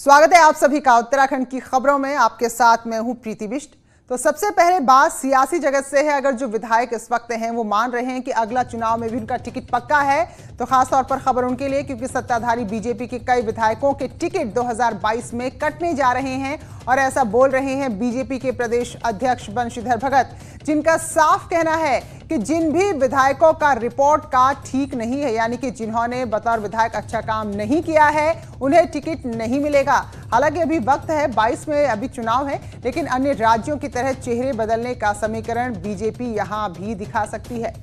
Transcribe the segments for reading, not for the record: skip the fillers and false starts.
स्वागत है आप सभी का उत्तराखंड की खबरों में। आपके साथ मैं हूं प्रीति बिष्ट। तो सबसे पहले बात सियासी जगत से है। अगर जो विधायक इस वक्त हैं वो मान रहे हैं कि अगला चुनाव में भी उनका टिकट पक्का है, तो खासतौर पर खबर उनके लिए, क्योंकि सत्ताधारी बीजेपी के कई विधायकों के टिकट 2022 में कटने जा रहे हैं। और ऐसा बोल रहे हैं बीजेपी के प्रदेश अध्यक्ष बंशीधर भगत, जिनका साफ कहना है कि जिन भी विधायकों का रिपोर्ट कार्ड ठीक नहीं है, यानी कि जिन्होंने बतौर विधायक अच्छा काम नहीं किया है, उन्हें टिकट नहीं मिलेगा। हालांकि अभी वक्त है, 22 में अभी चुनाव है, लेकिन अन्य राज्यों की तरह चेहरे बदलने का समीकरण बीजेपी यहां भी दिखा सकती है।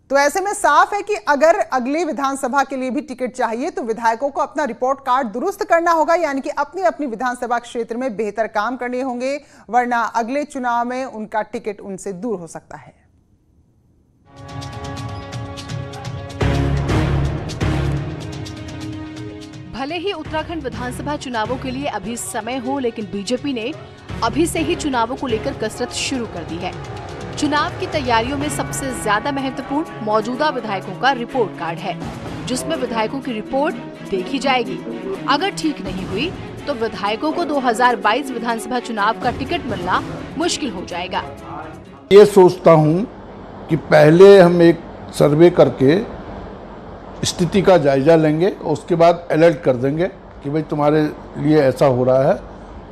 तो ऐसे में साफ है कि अगर अगली विधानसभा के लिए भी टिकट चाहिए तो विधायकों को अपना रिपोर्ट कार्ड दुरुस्त करना होगा, यानी कि अपनी अपनी विधानसभा क्षेत्र में बेहतर काम करने होंगे, वरना अगले चुनाव में उनका टिकट उनसे दूर हो सकता है। भले ही उत्तराखंड विधानसभा चुनावों के लिए अभी समय हो, लेकिन बीजेपी ने अभी से ही चुनावों को लेकर कसरत शुरू कर दी है। चुनाव की तैयारियों में सबसे ज्यादा महत्वपूर्ण मौजूदा विधायकों का रिपोर्ट कार्ड है, जिसमें विधायकों की रिपोर्ट देखी जाएगी। अगर ठीक नहीं हुई तो विधायकों को 2022 विधानसभा चुनाव का टिकट मिलना मुश्किल हो जाएगा। ये सोचता हूँ कि पहले हम एक सर्वे करके स्थिति का जायजा लेंगे, उसके बाद अलर्ट कर देंगे कि भाई तुम्हारे लिए ऐसा हो रहा है,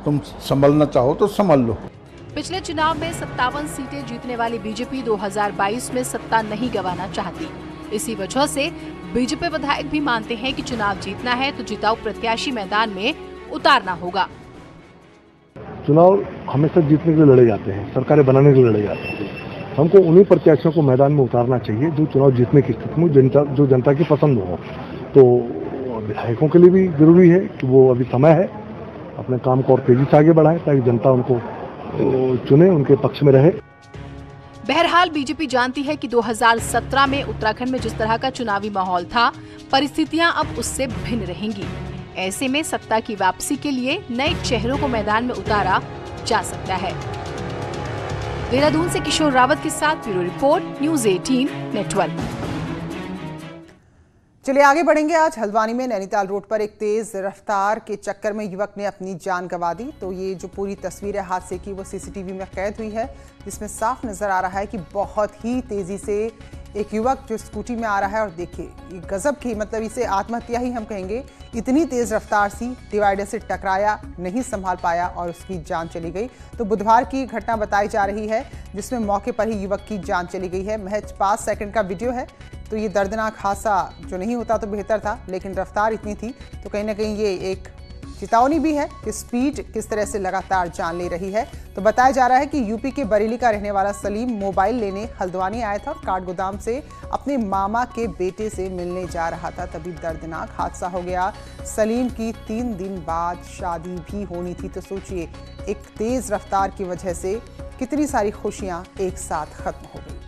तुम संभलना चाहो तो संभल लो। पिछले चुनाव में 57 सीटें जीतने वाली बीजेपी 2022 में सत्ता नहीं गंवाना चाहती। इसी वजह से बीजेपी विधायक भी मानते हैं कि चुनाव जीतना है तो जिताऊ प्रत्याशी मैदान में उतारना होगा। चुनाव हमेशा जीतने के लिए लड़े जाते हैं, सरकारें बनाने के लिए लड़े जाते हैं। हमको उन्हीं प्रत्याशियों को मैदान में उतारना चाहिए जो चुनाव जीतने की स्थिति में जो जनता की पसंद हो। तो विधायकों के लिए भी जरूरी है कि वो अभी समय है, अपने काम को और तेजी से आगे बढ़ाएं ताकि जनता उनको चुने, उनके पक्ष में रहे। बहरहाल बीजेपी जानती है कि 2017 में उत्तराखंड में जिस तरह का चुनावी माहौल था, परिस्थितियां अब उससे भिन्न रहेंगी। ऐसे में सत्ता की वापसी के लिए नए चेहरों को मैदान में उतारा जा सकता है। देहरादून से किशोर रावत के साथ ब्यूरो रिपोर्ट, न्यूज़ 18 नेटवर्क। चलिए आगे बढ़ेंगे। आज हल्द्वानी में नैनीताल रोड पर एक तेज रफ्तार के चक्कर में युवक ने अपनी जान गंवा दी। तो ये जो पूरी तस्वीर है हादसे की, वो सीसीटीवी में कैद हुई है, जिसमें साफ नजर आ रहा है कि बहुत ही तेजी से एक युवक जो स्कूटी में आ रहा है, और देखिए ये गजब की, मतलब इसे आत्महत्या ही हम कहेंगे। इतनी तेज रफ्तार सी डिवाइडर से टकराया, नहीं संभाल पाया और उसकी जान चली गई। तो बुधवार की घटना बताई जा रही है, जिसमें मौके पर ही युवक की जान चली गई है। महज 5 सेकंड का वीडियो है। तो ये दर्दनाक हादसा जो नहीं होता तो बेहतर था, लेकिन रफ्तार इतनी थी तो कहीं ना कहीं ये एक चेतावनी भी है कि स्पीड किस तरह से लगातार जान ले रही है। तो बताया जा रहा है कि यूपी के बरेली का रहने वाला सलीम मोबाइल लेने हल्द्वानी आया था और काठ गोदाम से अपने मामा के बेटे से मिलने जा रहा था, तभी दर्दनाक हादसा हो गया। सलीम की 3 दिन बाद शादी भी होनी थी। तो सोचिए, एक तेज रफ्तार की वजह से कितनी सारी खुशियां एक साथ खत्म हो गई।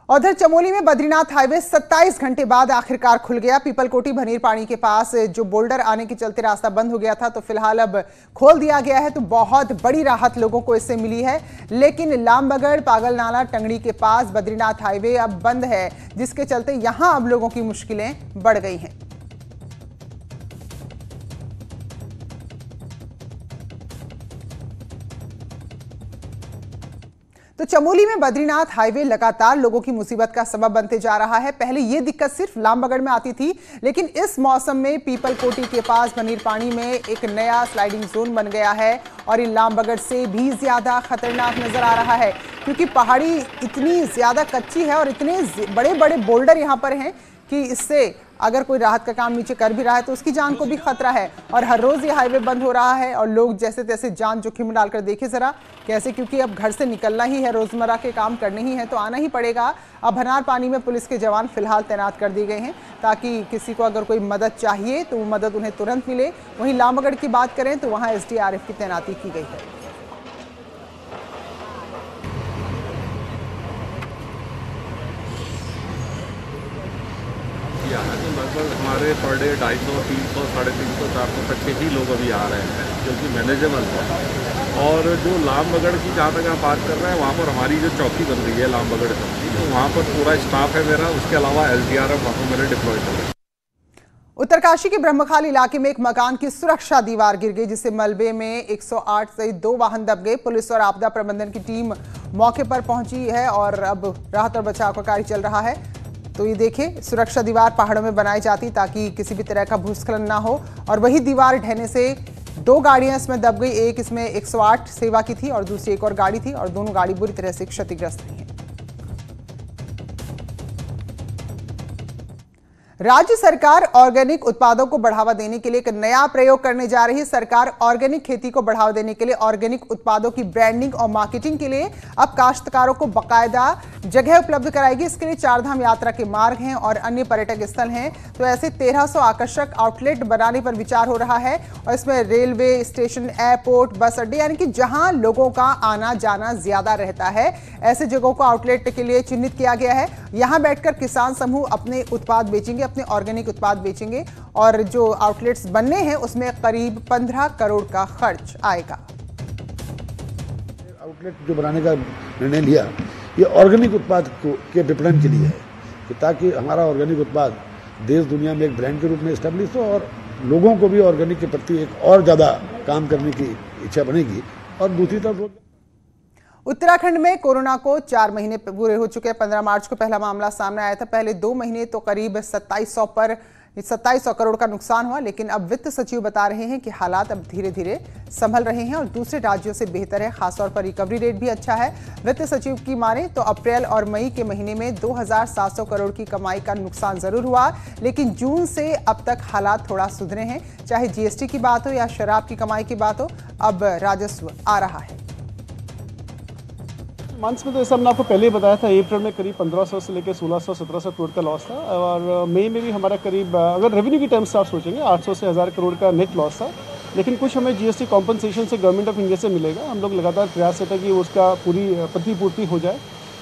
उधर चमोली में बद्रीनाथ हाईवे 27 घंटे बाद आखिरकार खुल गया। पीपलकोटी भनीर पानी के पास जो बोल्डर आने के चलते रास्ता बंद हो गया था, तो फिलहाल अब खोल दिया गया है। तो बहुत बड़ी राहत लोगों को इससे मिली है। लेकिन लामबगड़ पागल नाला टंगड़ी के पास बद्रीनाथ हाईवे अब बंद है, जिसके चलते यहां अब लोगों की मुश्किलें बढ़ गई हैं। तो चमोली में बद्रीनाथ हाईवे लगातार लोगों की मुसीबत का सबब बनते जा रहा है। पहले ये दिक्कत सिर्फ लामबगड़ में आती थी, लेकिन इस मौसम में पीपलकोटी के पास भनीर पानी में एक नया स्लाइडिंग जोन बन गया है और ये लामबगड़ से भी ज्यादा खतरनाक नजर आ रहा है, क्योंकि पहाड़ी इतनी ज्यादा कच्ची है और इतने बड़े बड़े बोल्डर यहाँ पर हैं कि इससे अगर कोई राहत का काम नीचे कर भी रहा है तो उसकी जान को भी खतरा है। और हर रोज ये हाईवे बंद हो रहा है और लोग जैसे तैसे जान जोखिम में डालकर देखे जरा कैसे, क्योंकि अब घर से निकलना ही है, रोजमर्रा के काम करने ही है, तो आना ही पड़ेगा। अब भनार पानी में पुलिस के जवान फिलहाल तैनात कर दिए गए हैं, ताकि किसी को अगर कोई मदद चाहिए तो वो मदद उन्हें तुरंत मिले। वहीं लामबगड़ की बात करें तो वहाँ SDRF की तैनाती की गई है। लगभग हमारे पर डे 250, 300, 350, 400 तक के ही लोग अभी आ रहे हैं, जो कि मैनेजेबल है। और जो लामबगड़ की जहाँ तक आप बात कर रहे हैं, वहाँ पर हमारी जो चौकी बन रही है लामबगड़ चौकी, तो वहाँ पर पूरा स्टाफ है मेरा, उसके अलावा SDRF वहाँ पर मेरे डिप्लॉय कर रहे हैं। उत्तरकाशी के ब्रह्मखाल इलाके में एक मकान की सुरक्षा दीवार गिर गई, जिससे मलबे में 108 सहित 2 वाहन दब गए। पुलिस और आपदा प्रबंधन की टीम मौके पर पहुंची है और अब राहत और बचाव का कार्य चल रहा है। तो ये देखिए, सुरक्षा दीवार पहाड़ों में बनाई जाती ताकि किसी भी तरह का भूस्खलन ना हो, और वही दीवार ढहने से 2 गाड़ियां इसमें दब गई। एक इसमें 108 सेवा की थी और दूसरी एक और गाड़ी थी, और दोनों गाड़ी बुरी तरह से क्षतिग्रस्त हुई है। राज्य सरकार ऑर्गेनिक उत्पादों को बढ़ावा देने के लिए एक नया प्रयोग करने जा रही है। सरकार ऑर्गेनिक खेती को बढ़ावा देने के लिए ऑर्गेनिक उत्पादों की ब्रांडिंग और मार्केटिंग के लिए अब काश्तकारों को बाकायदा जगह उपलब्ध कराएगी। इसके लिए 4 धाम यात्रा के मार्ग हैं और अन्य पर्यटक स्थल हैं, तो ऐसे 1300 आकर्षक आउटलेट बनाने पर विचार हो रहा है। और इसमें रेलवे स्टेशन, एयरपोर्ट, बस अड्डे, यानी कि जहां लोगों का आना जाना ज्यादा रहता है, ऐसे जगहों को आउटलेट के लिए चिन्हित किया गया है। यहां बैठकर किसान समूह अपने उत्पाद बेचेंगे, अपने ऑर्गेनिक उत्पाद बेचेंगे, और जो आउटलेट्स बनने हैं उसमें करीब 15 करोड़ का खर्च आएगा। आउटलेट जो बनाने का निर्णय लिया, ये ऑर्गेनिक उत्पाद के विपणन के लिए है, कि ताकि हमारा ऑर्गेनिक उत्पाद देश दुनिया में एक ब्रांड के रूप में एस्टेब्लिश हो और लोगों को भी ऑर्गेनिक के प्रति एक और ज़्यादा काम करने की इच्छा बनेगी। और दूसरी तरफ उत्तराखंड में कोरोना को 4 महीने पूरे हो चुके हैं। 15 मार्च को पहला मामला सामने आया था। पहले 2 महीने तो करीब 2700 करोड़ का नुकसान हुआ, लेकिन अब वित्त सचिव बता रहे हैं कि हालात अब धीरे धीरे संभल रहे हैं और दूसरे राज्यों से बेहतर है। खासतौर पर रिकवरी रेट भी अच्छा है। वित्त सचिव की माने तो अप्रैल और मई के महीने में 2700 करोड़ की कमाई का नुकसान जरूर हुआ, लेकिन जून से अब तक हालात थोड़ा सुधरे हैं। चाहे GST की बात हो या शराब की कमाई की बात हो, अब राजस्व आ रहा है। मंथ्स में तो जैसा हमने आपको पहले ही बताया था, अप्रैल में करीब 1500 से लेकर 1600-1700 करोड़ का लॉस था, और मई में भी हमारा करीब, अगर रेवेन्यू की टर्म्स से आप सोचेंगे, 800 से 1000 करोड़ का नेट लॉस था। लेकिन कुछ हमें GST कॉम्पनसेशन से गवर्नमेंट ऑफ इंडिया से मिलेगा। हम लोग लगातार प्रयास रहता है कि उसका पूरी प्रतिपूर्ति हो जाए।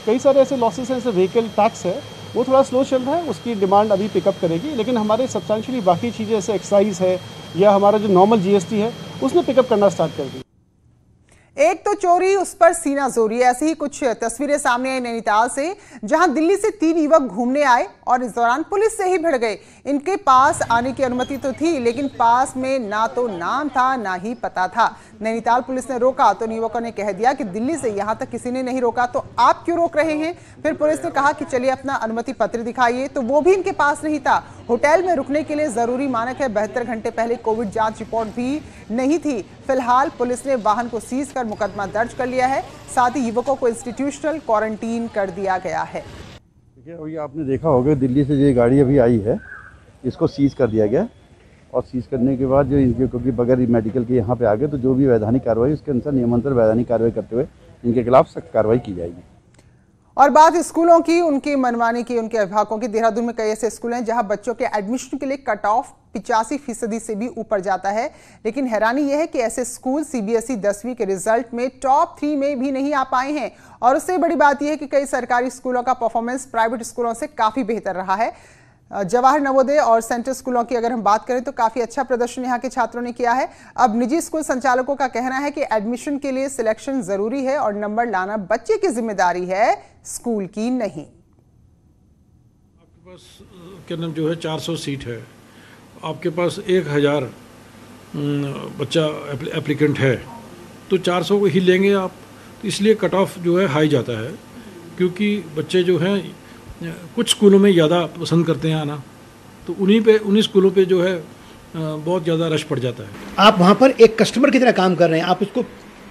कई सारे ऐसे लॉसेस हैं, जैसे व्हीकल टैक्स है, वो थोड़ा स्लो चल रहा है, उसकी डिमांड अभी पिकअप करेगी। लेकिन हमारे सब्सटेंशियली बाकी चीज़ें जैसे एक्साइज है या हमारा जो नॉर्मल GST है, उसने पिकअप करना स्टार्ट कर दी। एक तो चोरी, उस पर सीना जोरी। ऐसी ही कुछ तस्वीरें सामने आई नैनीताल से, जहां दिल्ली से 3 युवक घूमने आए और इस दौरान पुलिस से ही भिड़ गए। इनके पास आने की अनुमति तो थी, लेकिन पास में ना तो नाम था ना ही पता था। नैनीताल पुलिस ने रोका तो युवकों ने कह दिया कि दिल्ली से यहां तक किसी ने नहीं रोका, तो आप क्यों रोक रहे हैं। फिर पुलिस ने कहा कि चलिए अपना अनुमति पत्र दिखाइए, तो वो भी इनके पास नहीं था। होटल में रुकने के लिए जरूरी मानक है 72 घंटे पहले कोविड जांच रिपोर्ट भी नहीं थी। फिलहाल पुलिस ने वाहन को सीज कर मुकदमा दर्ज कर लिया है। साथ ही युवकों को इंस्टीट्यूशनल क्वारंटीन कर दिया गया है। देखिए, अभी आपने देखा होगा दिल्ली से ये गाड़ी अभी आई है, इसको सीज कर दिया गया, और सीज करने के बाद जो इनके, क्योंकि बगैर मेडिकल के यहाँ पे आ गए, तो जो भी वैधानिक कार्रवाई उसके अनुसार नियमानुसार वैधानिक कार्रवाई करते हुए इनके खिलाफ सख्त कार्रवाई की जाएगी। और बात स्कूलों की, उनकी मनमानी की, उनके अभिभावकों की। देहरादून में कई ऐसे स्कूल हैं जहां बच्चों के एडमिशन के लिए कट ऑफ 85% से भी ऊपर जाता है, लेकिन हैरानी यह है कि ऐसे स्कूल CBSE 10वीं के रिजल्ट में टॉप 3 में भी नहीं आ पाए हैं। और उससे बड़ी बात यह है कि कई सरकारी स्कूलों का परफॉर्मेंस प्राइवेट स्कूलों से काफी बेहतर रहा है। जवाहर नवोदय और सेंट्रल स्कूलों की अगर हम बात करें तो काफी अच्छा प्रदर्शन यहाँ के छात्रों ने किया है। अब निजी स्कूल संचालकों का कहना है कि एडमिशन के लिए सिलेक्शन जरूरी है और नंबर लाना बच्चे की जिम्मेदारी है, स्कूल की नहीं। आपके पास क्या नाम जो है 400 सीट है, आपके पास 1000 बच्चा एप्लीकेंट है, तो 400 को ही लेंगे आप। तो इसलिए कट ऑफ जो है हाई जाता है, क्योंकि बच्चे जो हैं कुछ स्कूलों में ज़्यादा पसंद करते हैं आना, तो उन्हीं स्कूलों पे जो है बहुत ज़्यादा रश पड़ जाता है। आप वहाँ पर एक कस्टमर की तरह काम कर रहे हैं, आप उसको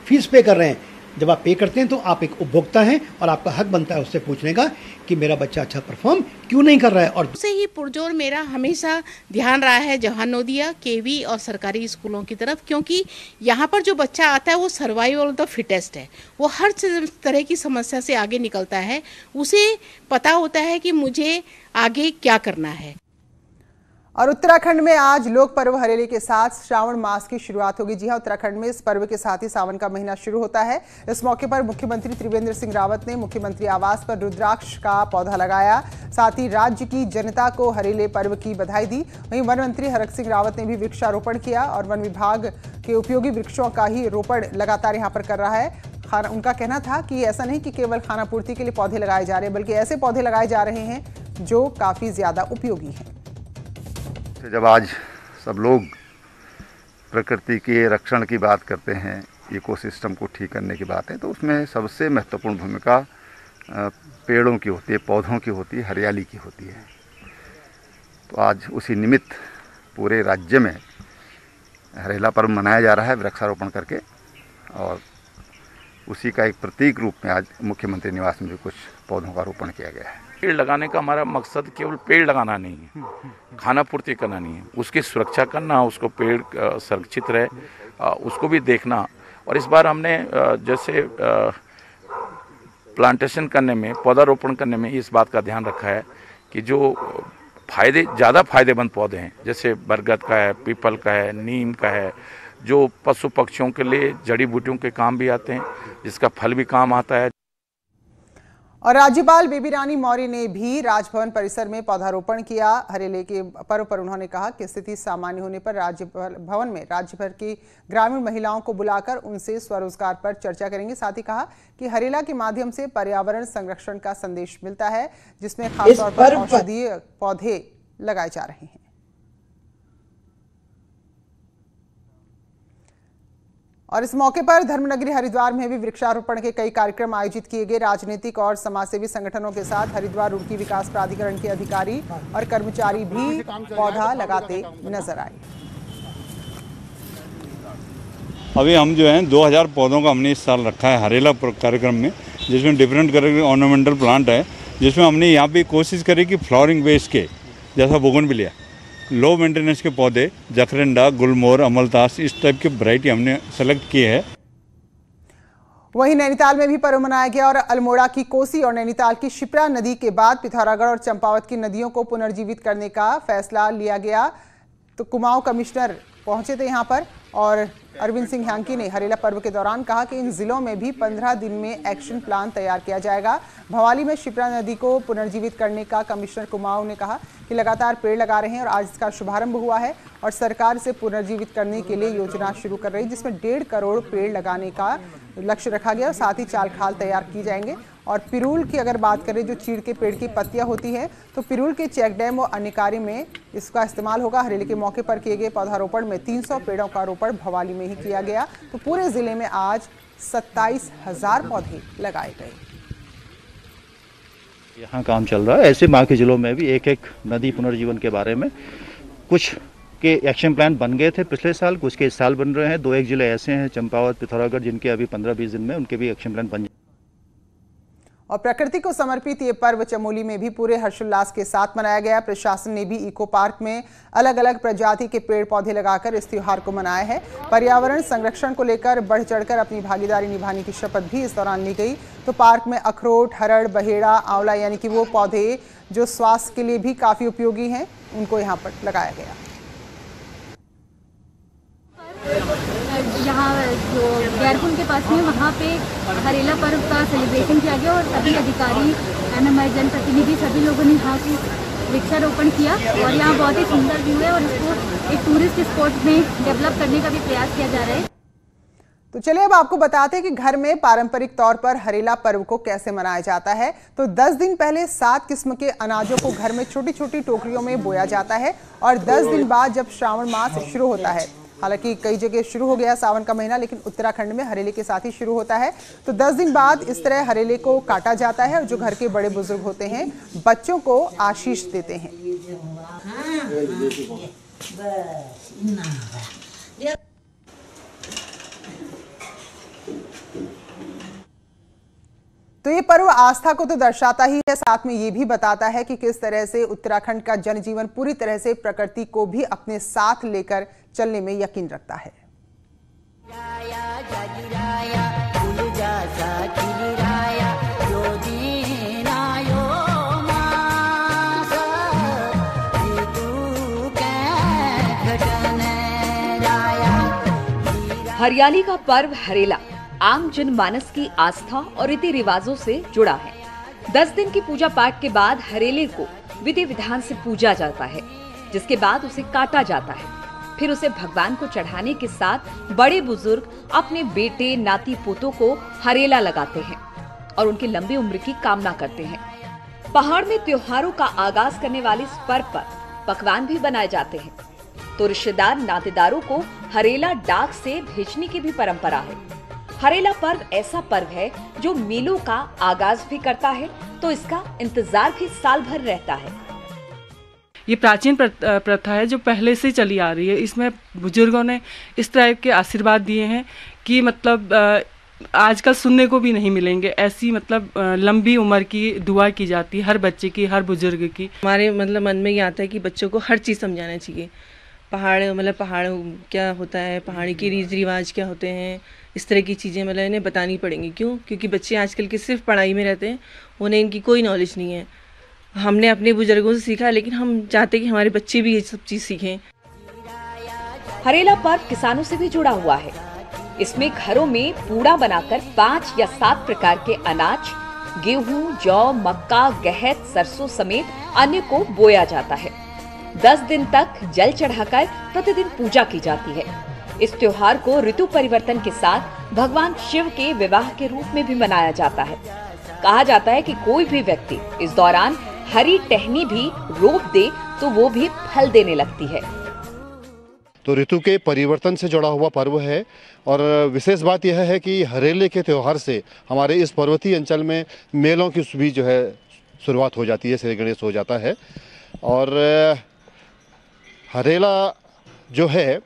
फीस पे कर रहे हैं। जब आप पे करते हैं तो आप एक उपभोक्ता हैं और आपका हक बनता है उससे पूछने का कि मेरा बच्चा अच्छा परफॉर्म क्यों नहीं कर रहा है। और से ही पुरजोर मेरा हमेशा ध्यान रहा है जवाहर नवोदय, केवी और सरकारी स्कूलों की तरफ, क्योंकि यहाँ पर जो बच्चा आता है वो सर्वाइवल ऑफ द फिटेस्ट है। वो हर तरह की समस्या से आगे निकलता है, उसे पता होता है कि मुझे आगे क्या करना है। और उत्तराखंड में आज लोक पर्व हरेली के साथ श्रावण मास की शुरुआत होगी। जी हां, उत्तराखंड में इस पर्व के साथ ही सावन का महीना शुरू होता है। इस मौके पर मुख्यमंत्री त्रिवेंद्र सिंह रावत ने मुख्यमंत्री आवास पर रुद्राक्ष का पौधा लगाया। साथ ही राज्य की जनता को हरेले पर्व की बधाई दी। वहीं वन मंत्री हरक सिंह रावत ने भी वृक्षारोपण किया और वन विभाग के उपयोगी वृक्षों का ही रोपण लगातार यहाँ पर कर रहा है। उनका कहना था कि ऐसा नहीं कि केवल खाना पूर्ति के लिए पौधे लगाए जा रहे हैं, बल्कि ऐसे पौधे लगाए जा रहे हैं जो काफी ज्यादा उपयोगी हैं। जब आज सब लोग प्रकृति के रक्षण की बात करते हैं, इकोसिस्टम को ठीक करने की बात है, तो उसमें सबसे महत्वपूर्ण भूमिका पेड़ों की होती है, पौधों की होती है, हरियाली की होती है। तो आज उसी निमित्त पूरे राज्य में हरेला पर्व मनाया जा रहा है वृक्षारोपण करके, और उसी का एक प्रतीक रूप में आज मुख्यमंत्री निवास में भी कुछ पौधों का रोपण किया गया है। पेड़ लगाने का हमारा मकसद केवल पेड़ लगाना नहीं है, खाना पूर्ति करना नहीं है, उसकी सुरक्षा करना, उसको पेड़ सुरक्षित रहे उसको भी देखना। और इस बार हमने जैसे प्लांटेशन करने में, पौधारोपण करने में इस बात का ध्यान रखा है कि जो ज़्यादा फायदेमंद पौधे हैं, जैसे बरगद का है, पीपल का है, नीम का है, जो पशु पक्षियों के लिए जड़ी बूटियों के काम भी आते हैं, जिसका फल भी काम आता है। और राज्यपाल बेबी रानी मौर्य ने भी राजभवन परिसर में पौधारोपण किया। हरेले के पर्व पर उन्होंने कहा कि स्थिति सामान्य होने पर राजभवन में राज्य भर की ग्रामीण महिलाओं को बुलाकर उनसे स्वरोजगार पर चर्चा करेंगे। साथ ही कहा कि हरेला के माध्यम से पर्यावरण संरक्षण का संदेश मिलता है, जिसमें खासतौर पर औषधीय पौधे लगाए जा रहे हैं। और इस मौके पर धर्मनगरी हरिद्वार में भी वृक्षारोपण के कई कार्यक्रम आयोजित किए गए। राजनीतिक और समाजसेवी संगठनों के साथ हरिद्वार रुड़की विकास प्राधिकरण के अधिकारी और कर्मचारी भी पौधा लगाते नजर आए। अभी हम जो हैं 2000 पौधों का हमने इस साल रखा है हरेला कार्यक्रम में, जिसमें डिफरेंट कलर के ऑर्नामेंटल प्लांट है, जिसमें हमने यहाँ पे कोशिश करी कि फ्लावरिंग बेस के जैसा बोगनविलिया, लो मेंटेनेंस के पौधे, जखरंडा, गुलमोहर, अमलतास, इस टाइप की वैरायटी हमने सेलेक्ट की है। वहीं नैनीताल में भी पर्व मनाया गया और अल्मोड़ा की कोसी और नैनीताल की शिप्रा नदी के बाद पिथौरागढ़ और चंपावत की नदियों को पुनर्जीवित करने का फैसला लिया गया। तो कुमाऊं कमिश्नर पहुंचे थे यहां पर, और अरविंद सिंह ह्यांकी ने हरेला पर्व के दौरान कहा कि इन जिलों में भी 15 दिन में एक्शन प्लान तैयार किया जाएगा। भवाली में शिप्रा नदी को पुनर्जीवित करने का कमिश्नर कुमाऊं ने कहा कि लगातार पेड़ लगा रहे हैं और आज इसका शुभारंभ हुआ है और सरकार इसे पुनर्जीवित करने के लिए योजना शुरू कर रही है, जिसमें 1.5 करोड़ पेड़ लगाने का लक्ष्य रखा गया। साथ ही चाल खाल तैयार की जाएंगे। और पिरूल की अगर बात करें, जो चीड़ के पेड़ की पत्तियां होती हैं, तो पिरूल के चेक डैम और अन्य कार्य में इसका इस्तेमाल होगा। हरेली के मौके पर किए गए पौधारोपण में 300 पेड़ों का रोपण भवाली में ही किया गया। तो पूरे जिले में आज 27,000 पौधे लगाए गए। यहाँ काम चल रहा है। ऐसे बाकी जिलों में भी एक एक नदी पुनर्जीवन के बारे में कुछ के एक्शन प्लान बन गए थे पिछले साल, कुछ के इस साल बन रहे हैं। 2-1 जिले ऐसे हैं, चंपावत, पिथौरागढ़, जिनके अभी 15-20 दिन में उनके भी एक्शन प्लान बन। और प्रकृति को समर्पित ये पर्व चमोली में भी पूरे हर्षोल्लास के साथ मनाया गया। प्रशासन ने भी इको पार्क में अलग अलग प्रजाति के पेड़ पौधे लगाकर इस त्योहार को मनाया है। पर्यावरण संरक्षण को लेकर बढ़ चढ़कर अपनी भागीदारी निभाने की शपथ भी इस दौरान ली गई। तो पार्क में अखरोट, हरड़, बहेड़ा, आंवला यानी कि वो पौधे जो स्वास्थ्य के लिए भी काफी उपयोगी हैं, उनको यहाँ पर लगाया गया। यहाँ जो गैरकुंड के पास में, वहाँ पे हरेला पर्व का सेलिब्रेशन किया गया और सभी अधिकारी, एमएमआई, जनप्रतिनिधि, सभी लोगों ने यहाँ पे वृक्षारोपण किया और यहाँ बहुत ही सुंदर व्यू है और इसको एक टूरिस्ट स्पॉट में डेवलप करने का भी प्रयास किया जा रहा है। तो चलिए अब आपको बताते हैं कि घर में पारंपरिक तौर पर हरेला पर्व को कैसे मनाया जाता है। तो 10 दिन पहले 7 किस्म के अनाजों को घर में छोटी छोटी टोकरियों में बोया जाता है और 10 दिन बाद जब श्रावण मास शुरू होता है, हालांकि कई जगह शुरू हो गया सावन का महीना, लेकिन उत्तराखंड में हरेले के साथ ही शुरू होता है। तो 10 दिन बाद इस तरह हरेले को काटा जाता है और जो घर के बड़े बुजुर्ग होते हैं बच्चों को आशीष देते हैं। तो ये पर्व आस्था को तो दर्शाता ही है, साथ में ये भी बताता है कि किस तरह से उत्तराखंड का जनजीवन पूरी तरह से प्रकृति को भी अपने साथ लेकर चलने में यकीन रखता है। हरियाली का पर्व हरेला आम जनमानस की आस्था और रीति रिवाजों से जुड़ा है। 10 दिन की पूजा पाठ के बाद हरेले को विधि विधान से पूजा जाता है, जिसके बाद उसे काटा जाता है। फिर उसे भगवान को चढ़ाने के साथ बड़े बुजुर्ग अपने बेटे नाती पोतों को हरेला लगाते हैं और उनकी लंबी उम्र की कामना करते हैं। पहाड़ में त्योहारों का आगाज करने वाले इस पर्व पर पकवान भी बनाए जाते हैं, तो रिश्तेदार नातेदारों को हरेला डाक से भेजने की भी परंपरा है। हरेला पर्व ऐसा पर्व है जो मेलों का आगाज भी करता है, तो इसका इंतजार भी साल भर रहता है। ये प्राचीन प्रथा है जो पहले से चली आ रही है। इसमें बुजुर्गों ने इस तरह के आशीर्वाद दिए हैं कि मतलब आजकल सुनने को भी नहीं मिलेंगे। ऐसी मतलब लंबी उम्र की दुआ की जाती है हर बच्चे की, हर बुजुर्ग की। हमारे मतलब मन में ये आता है कि बच्चों को हर चीज़ समझाना चाहिए। पहाड़ क्या होता है, पहाड़ी के रीति रिवाज क्या होते हैं, इस तरह की चीज़ें मतलब इन्हें बतानी पड़ेंगी। क्यों? क्योंकि बच्चे आजकल के सिर्फ पढ़ाई में रहते हैं, उन्हें इनकी कोई नॉलेज नहीं है। हमने अपने बुजुर्गों से सीखा, लेकिन हम चाहते हैं कि हमारे बच्चे भी ये सब चीज़ सीखें। हरेला पर्व किसानों से भी जुड़ा हुआ है। इसमें घरों में पूड़ा बनाकर 5 या 7 प्रकार के अनाज, गेहूं, जौ, मक्का, गहत, सरसों समेत अन्य को बोया जाता है। 10 दिन तक जल चढ़ाकर प्रतिदिन पूजा की जाती है। इस त्योहार को ऋतु परिवर्तन के साथ भगवान शिव के विवाह के रूप में भी मनाया जाता है। कहा जाता है कि कोई भी व्यक्ति इस दौरान हरी टहनी भी रोप दे तो वो भी फल देने लगती है। तो ऋतु के परिवर्तन से जुड़ा हुआ पर्व है और विशेष बात यह है कि हरेले के त्यौहार से हमारे इस पर्वतीय अंचल में मेलों की भी जो है शुरुआत हो जाती है, श्री गणेश हो जाता है। और हरेला जो है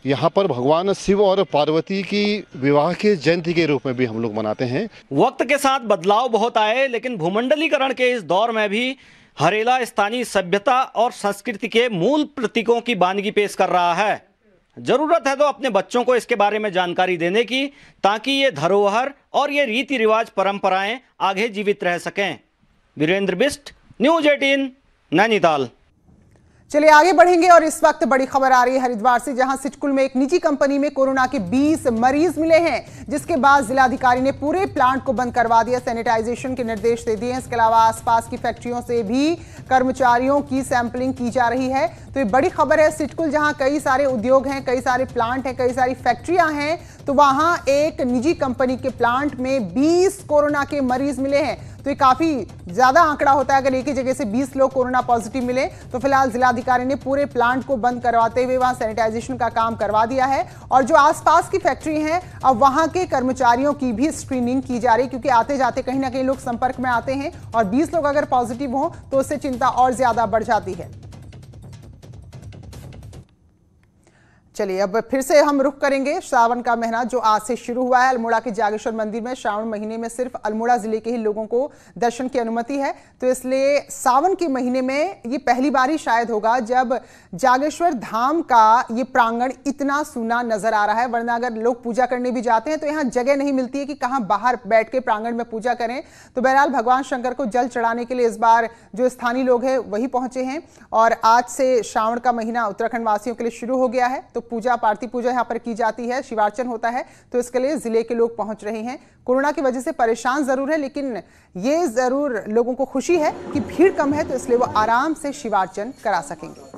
यहाँ पर भगवान शिव और पार्वती की विवाह की जयंती के रूप में भी हम लोग मनाते हैं। वक्त के साथ बदलाव बहुत आए, लेकिन भूमंडलीकरण के इस दौर में भी हरेला स्थानीय सभ्यता और संस्कृति के मूल प्रतीकों की वानगी पेश कर रहा है। जरूरत है तो अपने बच्चों को इसके बारे में जानकारी देने की, ताकि ये धरोहर और ये रीति रिवाज परंपराएं आगे जीवित रह सकें। वीरेंद्र बिष्ट, न्यूज़ 18, नैनीताल। चलिए आगे बढ़ेंगे और इस वक्त बड़ी खबर आ रही है हरिद्वार से, जहां सिचकुल में एक निजी कंपनी में कोरोना के 20 मरीज मिले हैं, जिसके बाद जिलाधिकारी ने पूरे प्लांट को बंद करवा दिया, सैनिटाइजेशन के निर्देश दे दिए हैं। इसके अलावा आसपास की फैक्ट्रियों से भी कर्मचारियों की सैंपलिंग की जा रही है। तो ये बड़ी खबर है। सिचकुल जहां कई सारे उद्योग हैं, कई सारे प्लांट हैं, कई सारी फैक्ट्रियां हैं, तो वहां एक निजी कंपनी के प्लांट में 20 कोरोना के मरीज मिले हैं। तो ये काफी ज्यादा आंकड़ा होता है। अगर एक ही जगह से 20 लोग कोरोना पॉजिटिव मिले तो फिलहाल जिलाधिकारी ने पूरे प्लांट को बंद करवाते हुए वहां सैनिटाइजेशन का काम करवा दिया है। और जो आसपास की फैक्ट्री हैं, अब वहां के कर्मचारियों की भी स्क्रीनिंग की जा रही है, क्योंकि आते जाते कहीं ना कहीं लोग संपर्क में आते हैं और 20 लोग अगर पॉजिटिव हो तो उससे चिंता और ज्यादा बढ़ जाती है। चलिए अब फिर से हम रुख करेंगे सावन का महीना जो आज से शुरू हुआ है। अल्मोड़ा के जागेश्वर मंदिर में श्रावण महीने में सिर्फ अल्मोड़ा जिले के ही लोगों को दर्शन की अनुमति है, तो इसलिए सावन के महीने में ये पहली बार ही शायद होगा जब जागेश्वर धाम का ये प्रांगण इतना सूना नजर आ रहा है। वरना अगर लोग पूजा करने भी जाते हैं तो यहाँ जगह नहीं मिलती है कि कहाँ बाहर बैठ के प्रांगण में पूजा करें। तो बहरहाल भगवान शंकर को जल चढ़ाने के लिए इस बार जो स्थानीय लोग हैं वही पहुंचे हैं और आज से श्रावण का महीना उत्तराखंड वासियों के लिए शुरू हो गया है। तो पूजा पार्थिव पूजा यहाँ पर की जाती है, शिवार्चन होता है, तो इसके लिए जिले के लोग पहुंच रहे हैं। कोरोना की वजह से परेशान जरूर है, लेकिन ये जरूर लोगों को खुशी है कि भीड़ कम है, तो इसलिए वो आराम से शिवार्चन करा सकेंगे।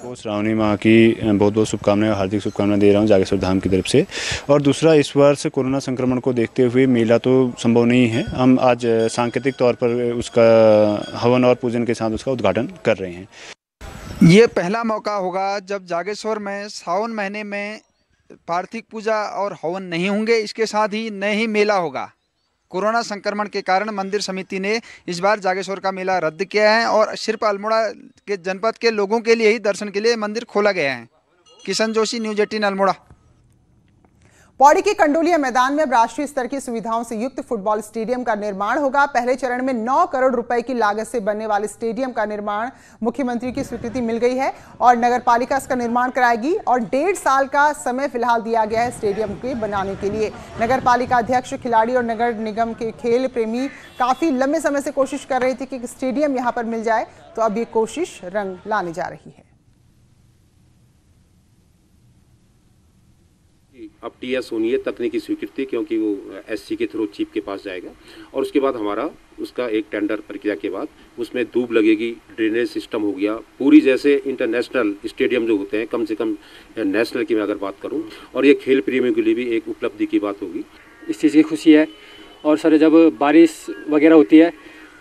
को श्रावणी माह की बहुत बहुत शुभकामनाएं, हार्दिक शुभकामनाएं दे रहा हूं जागेश्वर धाम की तरफ से। और दूसरा, इस वर्ष कोरोना संक्रमण को देखते हुए मेला तो संभव नहीं है। हम आज सांकेतिक तौर पर उसका हवन और पूजन के साथ उसका उद्घाटन कर रहे हैं। ये पहला मौका होगा जब जागेश्वर में सावन महीने में पार्थिव पूजा और हवन नहीं होंगे। इसके साथ ही न ही मेला होगा। कोरोना संक्रमण के कारण मंदिर समिति ने इस बार जागेश्वर का मेला रद्द किया है और सिर्फ अल्मोड़ा के जनपद के लोगों के लिए ही दर्शन के लिए मंदिर खोला गया है। किशन जोशी, न्यूज़ 18 अल्मोड़ा। पौड़ी के कंडोलिया मैदान में अब राष्ट्रीय स्तर की सुविधाओं से युक्त फुटबॉल स्टेडियम का निर्माण होगा। पहले चरण में 9 करोड़ रुपए की लागत से बनने वाले स्टेडियम का निर्माण मुख्यमंत्री की स्वीकृति मिल गई है और नगरपालिका इसका निर्माण कराएगी और 1.5 साल का समय फिलहाल दिया गया है स्टेडियम के बनाने के लिए। नगरपालिका अध्यक्ष, खिलाड़ी और नगर निगम के खेल प्रेमी काफी लंबे समय से कोशिश कर रहे थे कि स्टेडियम यहाँ पर मिल जाए, तो अब ये कोशिश रंग लाने जा रही है। अब TS होनी है तकनीकी स्वीकृति, क्योंकि वो SC के थ्रू चीफ के पास जाएगा और उसके बाद हमारा उसका एक टेंडर प्रक्रिया के बाद उसमें दूब लगेगी, ड्रेनेज सिस्टम हो गया, पूरी जैसे इंटरनेशनल स्टेडियम जो होते हैं, कम से कम नेशनल की मैं अगर बात करूं, और ये खेल प्रेमियों के लिए भी एक उपलब्धि की बात होगी। इस चीज़ की खुशी है। और सर जब बारिश वगैरह होती है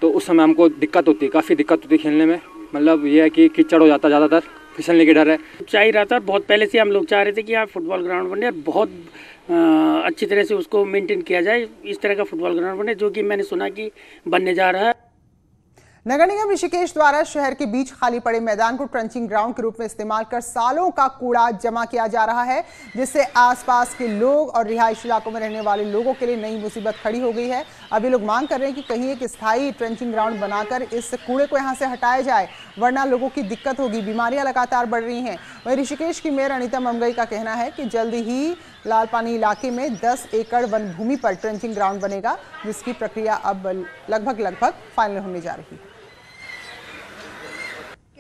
तो उस समय हमको दिक्कत होती है, काफ़ी दिक्कत होती है खेलने में। मतलब ये है कि कीचड़ हो जाता, ज़्यादातर फिसलने की डर है। चाह रहा था बहुत पहले से, हम लोग चाह रहे थे कि यहाँ फुटबॉल ग्राउंड बने, बहुत अच्छी तरह से उसको मेंटेन किया जाए, इस तरह का फुटबॉल ग्राउंड बने, जो कि मैंने सुना कि बनने जा रहा है। नगर निगम ऋषिकेश द्वारा शहर के बीच खाली पड़े मैदान को ट्रंचिंग ग्राउंड के रूप में इस्तेमाल कर सालों का कूड़ा जमा किया जा रहा है, जिससे आसपास के लोग और रिहायशी इलाकों में रहने वाले लोगों के लिए नई मुसीबत खड़ी हो गई है। अब ये लोग मांग कर रहे हैं कि कहीं एक स्थायी ट्रंचिंग ग्राउंड बनाकर इस कूड़े को यहाँ से हटाया जाए, वरना लोगों की दिक्कत होगी। बीमारियां लगातार बढ़ रही हैं। वहीं ऋषिकेश की मेयर अनीता ममगई का कहना है कि जल्द ही लाल पानी इलाके में 10 एकड़ वन भूमि पर ट्रंचिंग ग्राउंड बनेगा, जिसकी प्रक्रिया अब लगभग फाइनल होने जा रही है।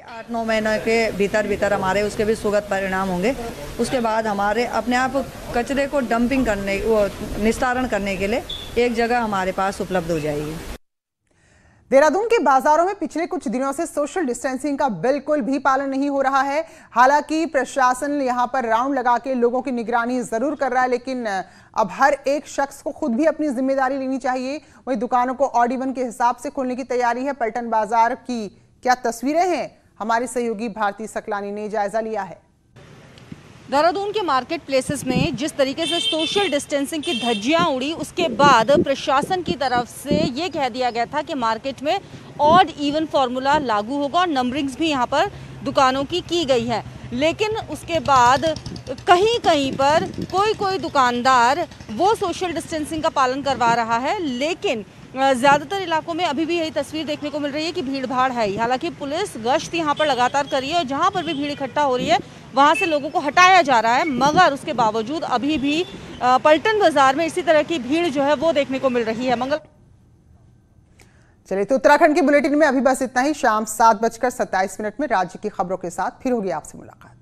8-9 महीने के भीतर हमारे उसके भी सुगत परिणाम होंगे। उसके बाद हमारे अपने आप कचरे को डंपिंग करने, वो निस्तारण करने के लिए एक जगह हमारे पास उपलब्ध हो जाएगी। देहरादून के बाजारों में पिछले कुछ दिनों से सोशल डिस्टेंसिंग का बिल्कुल भी पालन नहीं हो रहा है। हालांकि प्रशासन यहां पर राउंड लगा के लोगों की निगरानी जरूर कर रहा है, लेकिन अब हर एक शख्स को खुद भी अपनी जिम्मेदारी लेनी चाहिए। वहीं दुकानों को ऑड इवन के हिसाब से खोलने की तैयारी है। पलटन बाजार की क्या तस्वीरें हैं, हमारे सहयोगी भारती सकलानी ने जायजा लिया है। देहरादून के मार्केट प्लेसेस में जिस तरीके से सोशल डिस्टेंसिंग की धज्जियां उड़ी, उसके बाद प्रशासन की तरफ से ये कह दिया गया था कि मार्केट में ऑड इवन फार्मूला लागू होगा और नंबरिंग्स भी यहाँ पर दुकानों की गई है। लेकिन उसके बाद कहीं कहीं पर कोई दुकानदार वो सोशल डिस्टेंसिंग का पालन करवा रहा है, लेकिन ज़्यादातर इलाकों में अभी भी यही तस्वीर देखने को मिल रही है कि भीड़ भाड़ है ही। हालांकि पुलिस गश्त यहाँ पर लगातार कर रही है और जहाँ पर भी भीड़ इकट्ठा हो रही है वहाँ से लोगों को हटाया जा रहा है, मगर उसके बावजूद अभी भी पलटन बाजार में इसी तरह की भीड़ जो है वो देखने को मिल रही है। चलिए, तो उत्तराखंड के बुलेटिन में अभी बस इतना ही। शाम 7:27 में राज्य की खबरों के साथ फिर होगी आपसे मुलाकात।